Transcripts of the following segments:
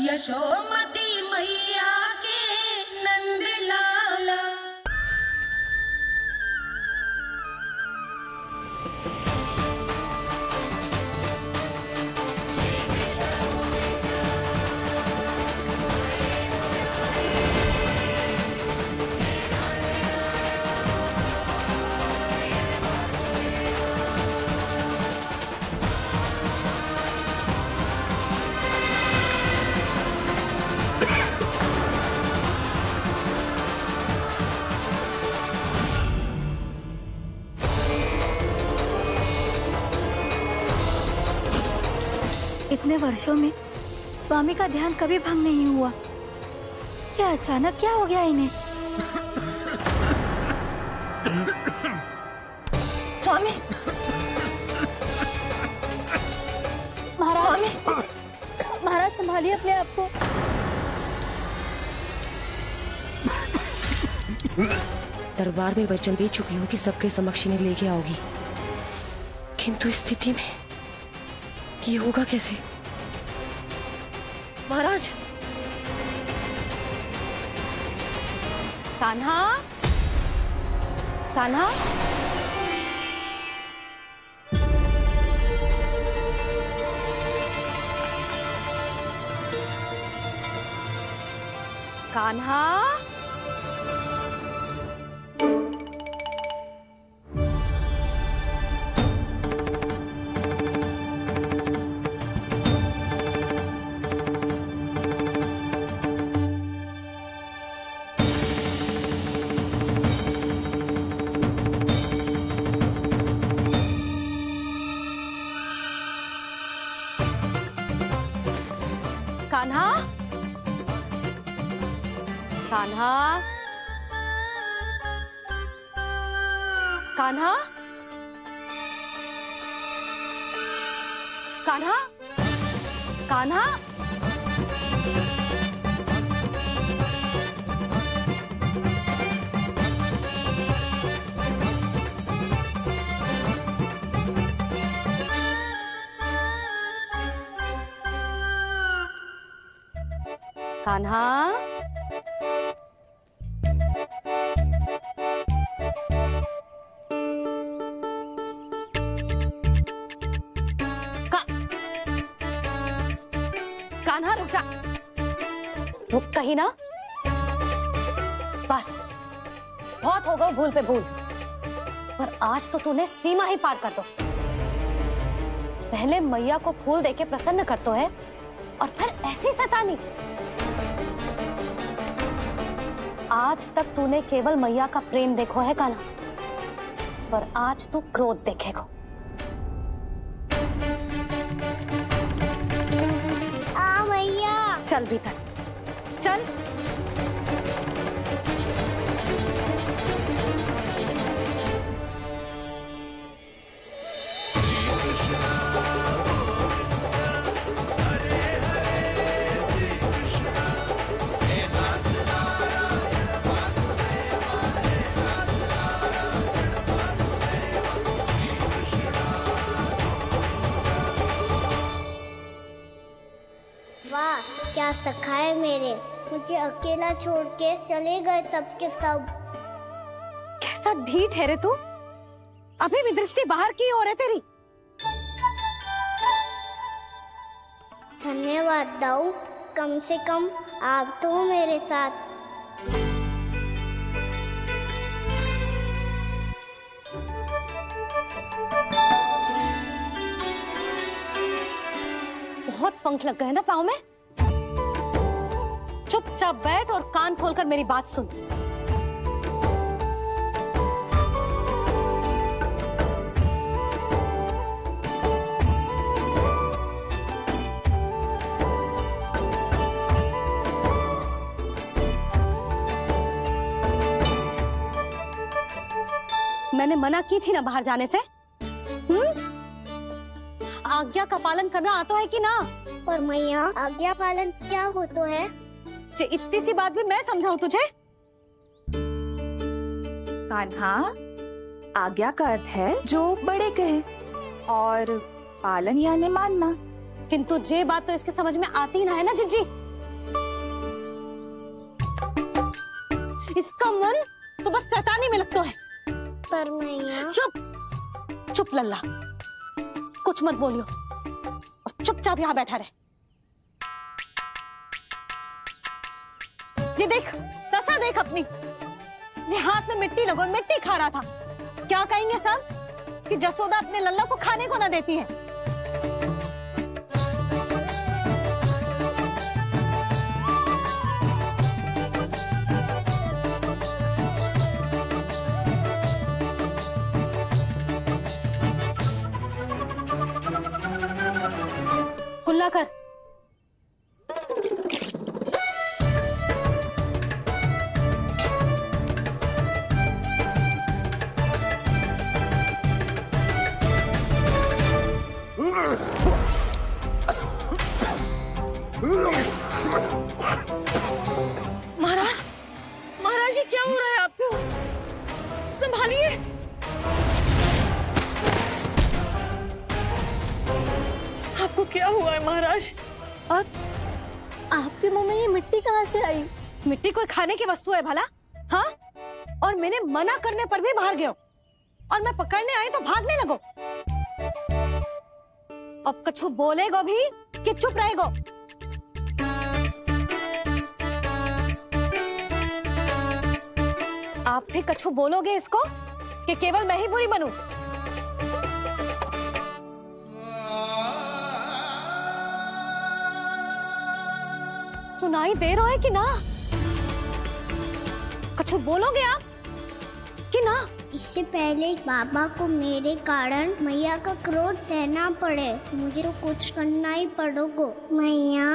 यशोमती मैया के नंद लाला। इतने वर्षों में स्वामी का ध्यान कभी भंग नहीं हुआ। क्या अचानक क्या हो गया इन्हें? स्वामी, महाराज, महाराज संभालिए अपने आप को। दरबार में वचन दे चुकी हूँ कि सबके समक्ष इन्हें लेके आओगी, किंतु इस स्थिति में ये होगा कैसे? महाराज, कान्हा, कान्हा, कान्हा, कान्हा, कान्हा, कान्हा, कान्हा, कान्हा, कान्हा, कान्हा रुक जा, रुक कहीं ना। बस बहुत हो गया भूल पे भूल, पर आज तो तूने सीमा ही पार कर दो। पहले मैया को फूल देके प्रसन्न कर तो है, और फिर ऐसी सतानी। आज तक तूने केवल मैया का प्रेम देखो है कान्हा, पर आज तू क्रोध देखेगा। मैया चल भीतर चल। वाह क्या सखा है मेरे, मुझे अकेला छोड़ के चले गए सबके सब। कैसा ढीठ है रे तू, अभी भी दृष्टि बाहर की ओर है तेरी। धन्यवाद दाऊ, कम से कम आप तो हो मेरे साथ। बहुत पंख लग गए ना पाँव में। चुपचाप बैठ और कान खोलकर मेरी बात सुन। मैंने मना की थी ना बाहर जाने से। आज्ञा का पालन करना आता है कि ना? पर मैया आज्ञा पालन क्या हो तो है? इतनी सी बात भी मैं समझाऊं तुझे? कान्हा, आज्ञा का अर्थ है जो बड़े कहे, और पालन यानी मानना। किंतु ये बात तो इसके समझ में आती ही ना है ना जिज्जी। इसका मन तो बस शैतानी में लगता है। पर मैया। चुप चुप लल्ला, कुछ मत बोलियो और चुपचाप यहाँ बैठा रहे। जी देख, दशा देख अपनी। ये हाथ में मिट्टी लगो, मिट्टी खा रहा था। क्या कहेंगे सब कि जसोदा अपने लल्ला को खाने को ना देती है। कुल्ला कर। महाराज, महाराज ये क्या हो रहा है आपको? संभालिए। आपको क्या हुआ है महाराज? और आपके मुंह में ये मिट्टी कहाँ से आई? मिट्टी कोई खाने की वस्तु है भला? हाँ, और मैंने मना करने पर भी बाहर गए और मैं पकड़ने आई तो भागने लगो। अब कछु बोलेगो भी कि चुप रहेगो? आप भी कछु बोलोगे इसको कि केवल मैं ही बुरी बनूं? सुनाई दे रहा है कि ना? कछु बोलोगे आप कि ना? इससे पहले बाबा को मेरे कारण मैया का क्रोध सहना पड़े, मुझे तो कुछ करना ही पड़ेगा। मैया।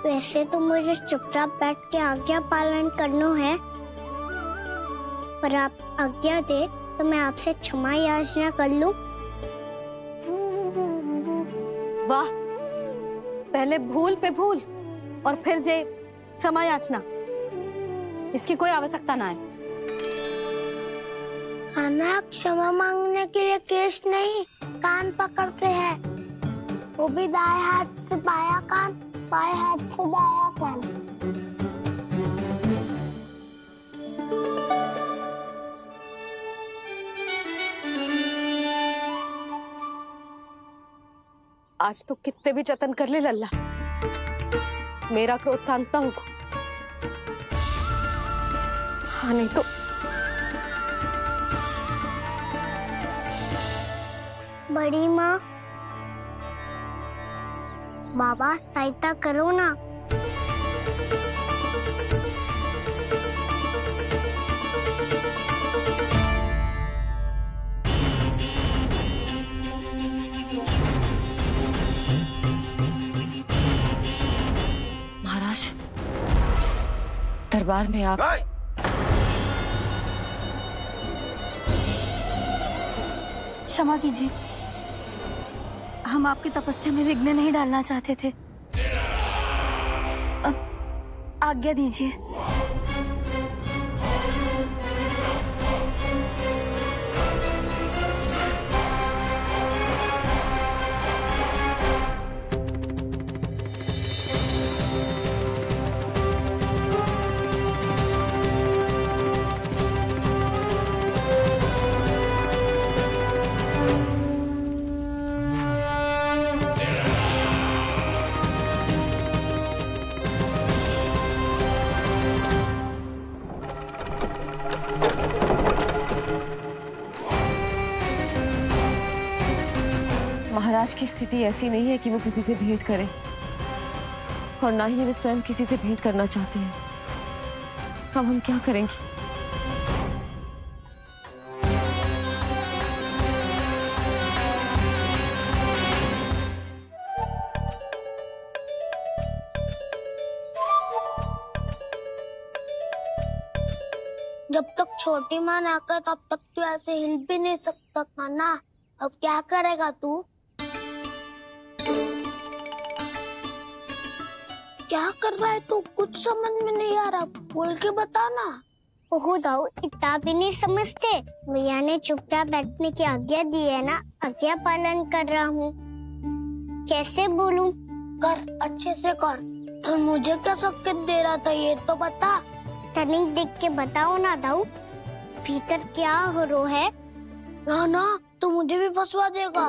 वैसे तो मुझे चुपचाप बैठ के आज्ञा पालन करना है, पर आप आज्ञा दे तो मैं आपसे क्षमा याचना कर लूं। वाह, पहले भूल पे भूल और फिर जे क्षमा याचना, इसकी कोई आवश्यकता ना है। खाना क्षमा मांगने के लिए केस नहीं, कान पकड़ते हैं, वो भी दाएं हाथ से बायां कान, बाएं हाथ से दायां कान। आज तो कितने भी जतन कर ले लल्ला, मेरा क्रोध शांत ना होगा। हाँ नहीं तो बड़ी माँ, बाबा सहायता करो ना। महाराज, दरबार में आप क्षमा कीजिए, हम आपकी तपस्या में विघ्न नहीं डालना चाहते थे। अब आज्ञा दीजिए। महाराज की स्थिति ऐसी नहीं है कि वो किसी से भेंट करें, और ना ही वे स्वयं किसी से भेंट करना चाहते हैं। अब हम क्या करेंगे? जब तक छोटी माँ ना कर तब तक तू ऐसे हिल भी नहीं सकता था ना। अब क्या करेगा तू? क्या कर रहा है तू? कुछ समझ में नहीं आ रहा, बोल के बता ना। ओहो दाऊ, इतना भी नहीं समझते। भैया ने चुपचाप बैठने की आज्ञा दी है ना, आज्ञा पालन कर रहा हूँ। कैसे बोलूं? कर, अच्छे से कर। और मुझे क्या संकेत दे रहा था ये तो बता। तनिक देख के बताओ ना दाऊ, भीतर क्या हो रहा है? ना तो मुझे भी फंसवा देगा।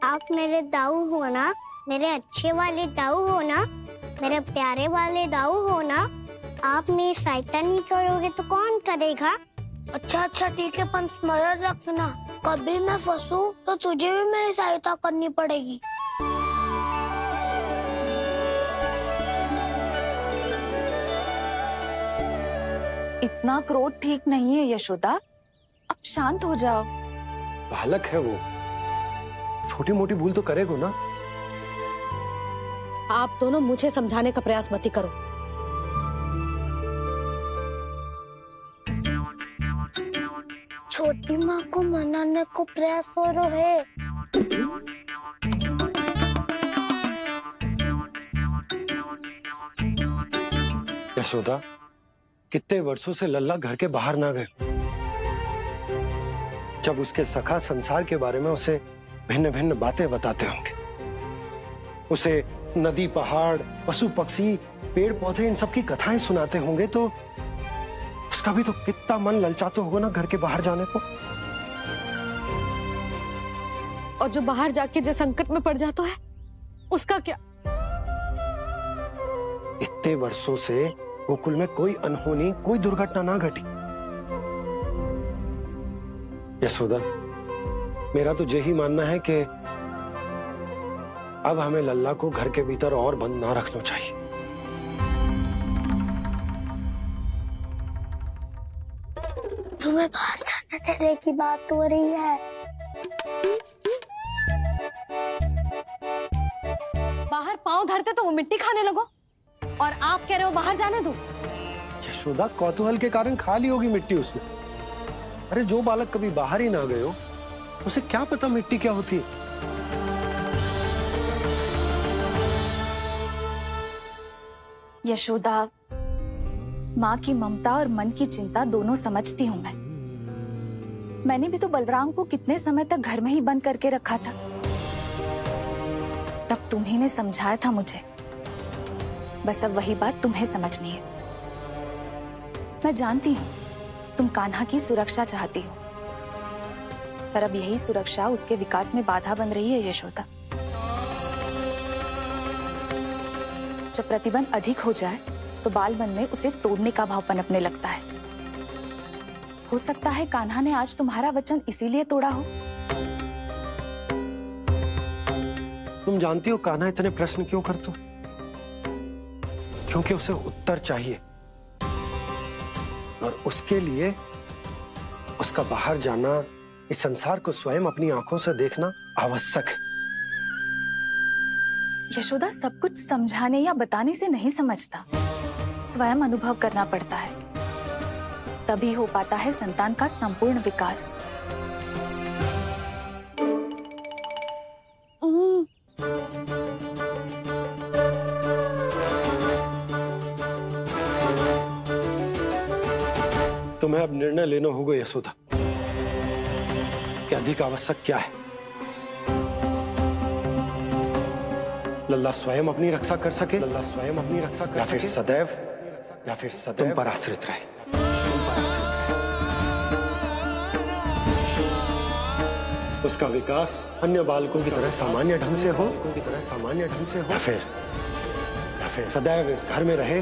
आप मेरे दाऊ हो ना, मेरे अच्छे वाले दाऊ हो ना, मेरे प्यारे वाले दाऊ हो ना। आप मेरी सहायता नहीं करोगे तो कौन करेगा? अच्छा ठीक है, पर स्मरण रखना, कभी मैं फंसू तो तुझे भी मेरी सहायता करनी पड़ेगी। इतना क्रोध ठीक नहीं है यशोदा, अब शांत हो जाओ। बालक है वो, छोटी मोटी भूल तो करेगा ना। आप दोनों मुझे समझाने का प्रयास मत ही करो। छोटी माँ को मनाने को प्रयास हो रहा है। यशोदा, कितने वर्षों से लल्ला घर के बाहर ना गए। जब उसके सखा संसार के बारे में उसे भिन्न भिन्न बातें बताते होंगे, उसे नदी, पहाड़, पशु पक्षी, पेड़ पौधे, इन सब की कथाएं सुनाते होंगे, तो उसका भी तो कितना मन ललचाता होगा ना घर के बाहर जाने को। और जो बाहर जाके जो संकट में पड़ जाता है, उसका क्या? इतने वर्षों से गोकुल में कोई अनहोनी, कोई दुर्घटना ना घटी। यशोदा, मेरा तो यही मानना है कि अब हमें लल्ला को घर के भीतर और बंद ना रखना चाहिए। तुम्हें बाहर जाने देने की बात हो रही है। बाहर पांव धरते तो वो मिट्टी खाने लगो, और आप कह रहे हो बाहर जाने दो। यशोदा, कौतूहल के कारण खा ली होगी मिट्टी उसने। अरे जो बालक कभी बाहर ही ना गए हो, उसे क्या पता मिट्टी क्या होती है। यशोदा, माँ की ममता और मन की चिंता दोनों समझती हूँ मैं। मैंने भी तो बलराम को कितने समय तक घर में ही बंद करके रखा था। तब तुम्ही ने समझाया था मुझे, बस अब वही बात तुम्हें समझनी है। मैं जानती हूँ तुम कान्हा की सुरक्षा चाहती हो, पर अब यही सुरक्षा उसके विकास में बाधा बन रही है यशोदा। जब प्रतिबंध अधिक हो जाए तो बाल मन में उसे तोड़ने का भाव पनपने लगता है। हो सकता है कान्हा ने आज तुम्हारा वचन इसीलिए तोड़ा हो। तुम जानती हो कान्हा इतने प्रश्न क्यों करते हो? क्योंकि उसे उत्तर चाहिए, और उसके लिए उसका बाहर जाना, इस संसार को स्वयं अपनी आंखों से देखना आवश्यक है। यशोदा, सब कुछ समझाने या बताने से नहीं समझता, स्वयं अनुभव करना पड़ता है, तभी हो पाता है संतान का संपूर्ण विकास। तुम्हें अब निर्णय लेना होगा यशोदा कि अधिक आवश्यक क्या है। लल्ला स्वयं अपनी रक्षा कर सके, लल्ला स्वयं अपनी रक्षा कर सके, या फिर सदैव तुम पर आश्रित रहे। उसका विकास अन्य बालकों की तरह सामान्य ढंग से हो, या फिर सदैव इस घर में रहे,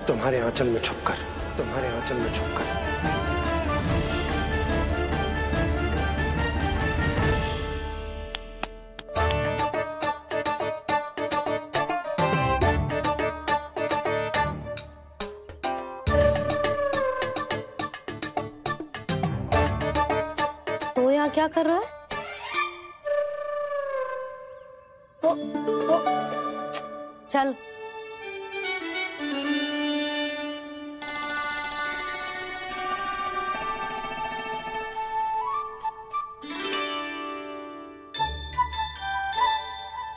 तुम्हारे आंचल में छुपकर। तो यहाँ क्या कर रहा है? चल।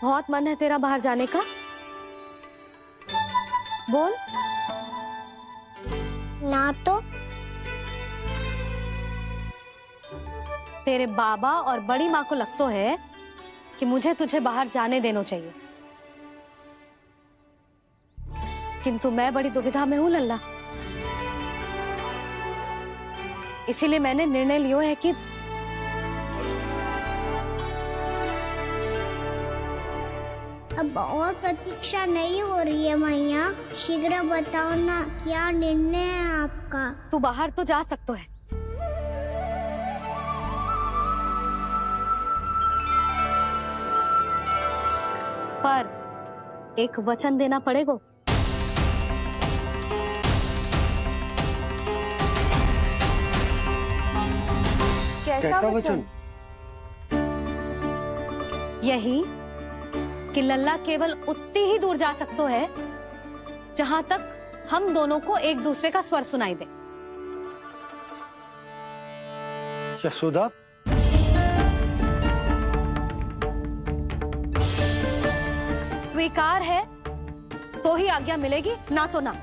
बहुत मन है तेरा बाहर जाने का? बोल। हाँ तो तेरे बाबा और बड़ी माँ को लगता है कि मुझे तुझे बाहर जाने देना चाहिए, किंतु मैं बड़ी दुविधा में हूं लल्ला। इसीलिए मैंने निर्णय लिया है कि अब और प्रतीक्षा नहीं हो रही है मैया, शीघ्र बताओ ना क्या निर्णय है आपका। तू बाहर तो जा सकता है, पर एक वचन देना पड़ेगा। कैसा वचन? यही कि लल्ला केवल उतनी ही दूर जा सकता है जहां तक हम दोनों को एक दूसरे का स्वर सुनाई दे। यशोदा, स्वीकार है तो ही आज्ञा मिलेगी, ना तो ना।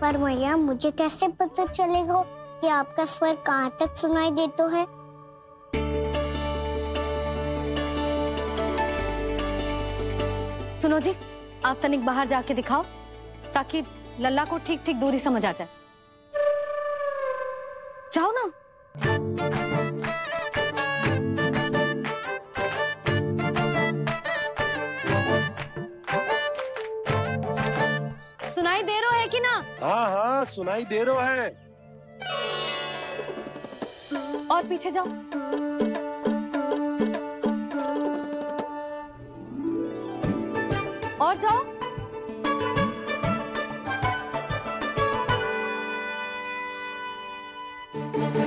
पर मैया मुझे कैसे पता चलेगा कि आपका स्वर कहाँ तक सुनाई देता है? सुनो जी, आप तनिक बाहर जाके दिखाओ ताकि लल्ला को ठीक ठीक दूरी समझ आ जाए। जाओ ना। सुनाई दे रहा है कि ना? हाँ हाँ सुनाई दे रहा है। और पीछे जाओ। और जाओ।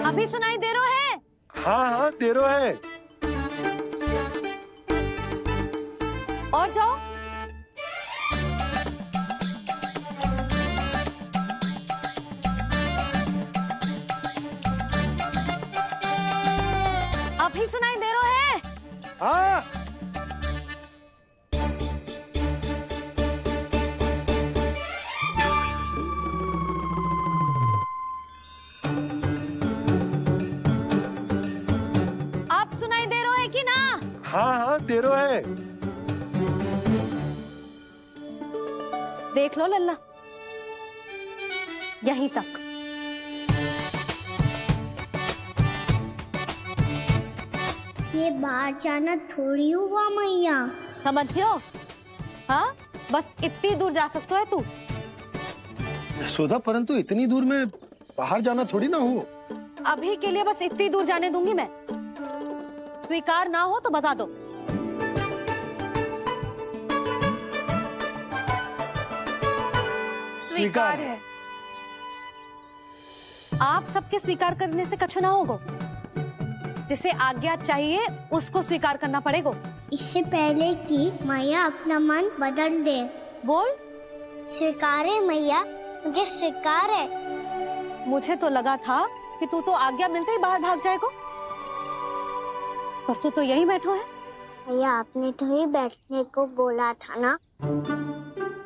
अभी सुनाई दे रहा है? हाँ हाँ दे रहा है। और जाओ। अभी सुनाई दे रहा है? हाँ। आप सुनाई दे रहा है कि ना? हाँ हाँ दे रहा है। देख लो लल्ला, यहीं तक। ये बाहर जाना थोड़ी हुआ मैया। समझ गयो? हाँ, बस इतनी दूर जा सकता है तू। यशोदा, परंतु इतनी दूर में बाहर जाना थोड़ी ना हो। अभी के लिए बस इतनी दूर जाने दूंगी मैं। स्वीकार ना हो तो बता दो। स्वीकार है। आप सबके स्वीकार करने से कछु ना होगा। जिसे आज्ञा चाहिए उसको स्वीकार करना पड़ेगा। इससे पहले कि मैया अपना मन बदल दे। बोल। स्वीकार है मैया, मुझे स्वीकार है। मुझे तो लगा था कि तू तो आज्ञा मिलते ही बाहर भाग जाएगा, पर तू तो यहीं बैठो है। भैया आपने तो ही बैठने को बोला था ना,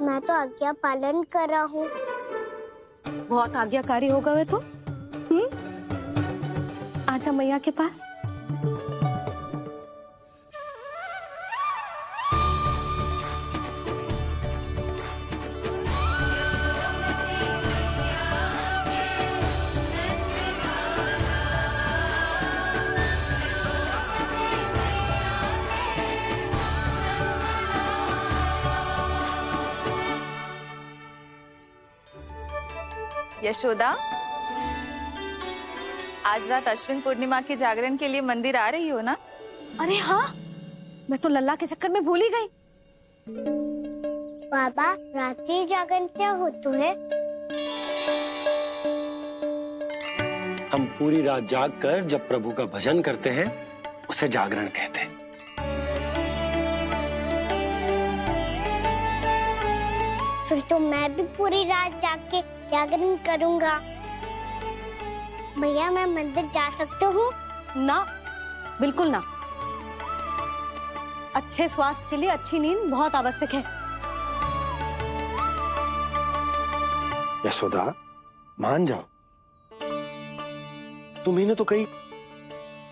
मैं तो आज्ञा पालन कर रहा हूँ। बहुत आज्ञाकारी हो गए तो। आजा मैया के पास। यशोदा, आज रात अश्विन पूर्णिमा के जागरण के लिए मंदिर आ रही हो ना? अरे हाँ, मैं तो लल्ला के चक्कर में भूल ही गई। बाबा, रात्रि जागरण क्या होता है? हम पूरी रात जाग कर जब प्रभु का भजन करते हैं उसे जागरण कहते हैं। फिर तो मैं भी पूरी रात जाग के जागरण करूंगा। भैया मैं मंदिर जा सकती हूँ? ना, बिल्कुल ना। अच्छे स्वास्थ्य के लिए अच्छी नींद बहुत आवश्यक है। यशोदा, मान जाओ, तुम्ही ने तो कही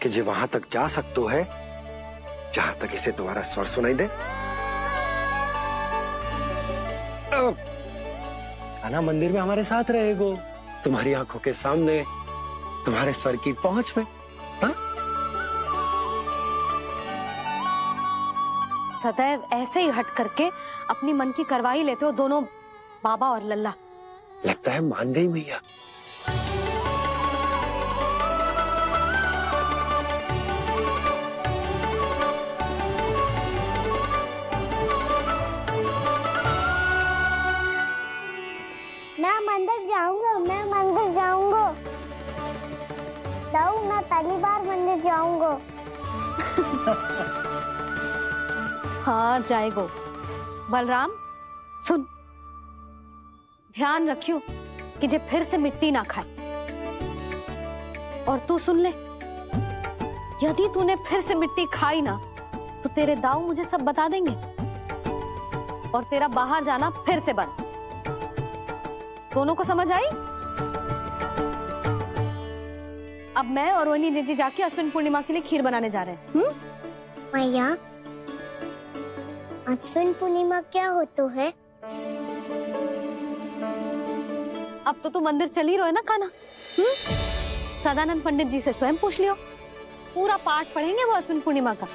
कि जे वहां तक जा सकते है जहां तक इसे तुम्हारा स्वर सुनाई दे। कान्हा मंदिर में हमारे साथ रहेगो, तुम्हारी आंखों के सामने, तुम्हारे स्वर की पहुंच में। हाँ? सदैव ऐसे ही हट करके अपनी मन की करवाई लेते हो दोनों बाबा और लल्ला। लगता है मान गई मैया। मैं मंदिर जाऊंगा, मैं मंदिर जाऊंगा। दाऊ, मैं पहली बार मंदिर जाऊंगा। हाँ जाएगो। बलराम सुन, ध्यान रखियो कि जे फिर से मिट्टी ना खाए। और तू सुन ले, यदि तूने फिर से मिट्टी खाई ना तो तेरे दाऊ मुझे सब बता देंगे और तेरा बाहर जाना फिर से बंद। दोनों को समझ आई? अब मैं और रोहिणी जीजी जाके अश्विन पूर्णिमा के लिए खीर बनाने जा रहे हैं। मैया, अश्विन पूर्णिमा क्या होता है? अब तो तू मंदिर चल ही रहो है ना कान्हा? सदानंद पंडित जी से स्वयं पूछ लियो, पूरा पाठ पढ़ेंगे वो अश्विन पूर्णिमा का।